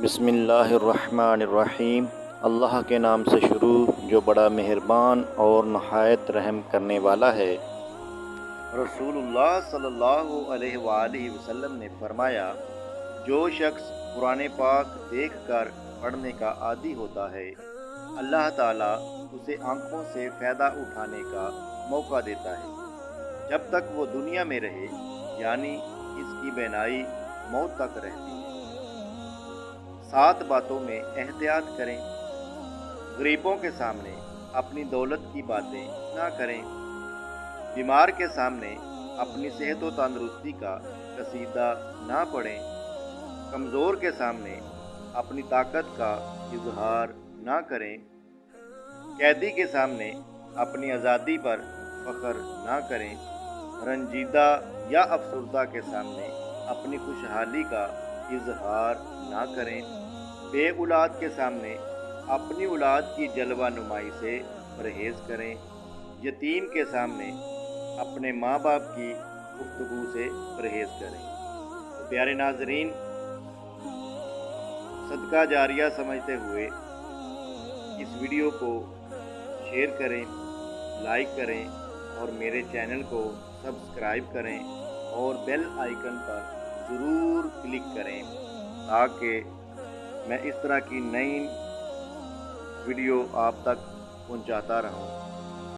بسم اللہ الرحمن الرحیم۔ اللہ کے نام سے شروع جو بڑا مہربان اور نہایت رحم کرنے والا ہے۔ رسول اللہ صلی اللہ علیہ وآلہ وسلم نے فرمایا، جو شخص قرآن پاک دیکھ کر پڑھنے کا عادی ہوتا ہے، اللہ تعالیٰ اسے آنکھوں سے فائدہ اٹھانے کا موقع دیتا ہے جب تک وہ دنیا میں رہے، یعنی اس کی بینائی موت تک رہتی ہے۔ 7 باتوں میں احتیاط کریں۔ غریبوں کے سامنے اپنی دولت کی باتیں نہ کریں۔ بیمار کے سامنے اپنی صحت و تندرستی کا قصیدہ نہ پڑھیں۔ کمزور کے سامنے اپنی طاقت کا اظہار نہ کریں۔ قیدی کے سامنے اپنی آزادی پر فخر نہ کریں۔ رنجیدہ یا افسردہ کے سامنے اپنی خوشحالی کا اظہار نہ کریں۔ بے اولاد کے سامنے اپنی اولاد کی جلوہ نمائی سے پرہیز کریں۔ یتیم کے سامنے اپنے ماں باپ کی گفتگو سے پرہیز کریں۔ پیارے ناظرین، صدقہ جاریہ سمجھتے ہوئے اس ویڈیو کو شیئر کریں، لائک کریں اور میرے چینل کو سبسکرائب کریں اور بیل آئیکن پر ضرور کلک کریں تاکہ میں اس طرح کی نئی ویڈیو آپ تک پہنچاتا رہوں۔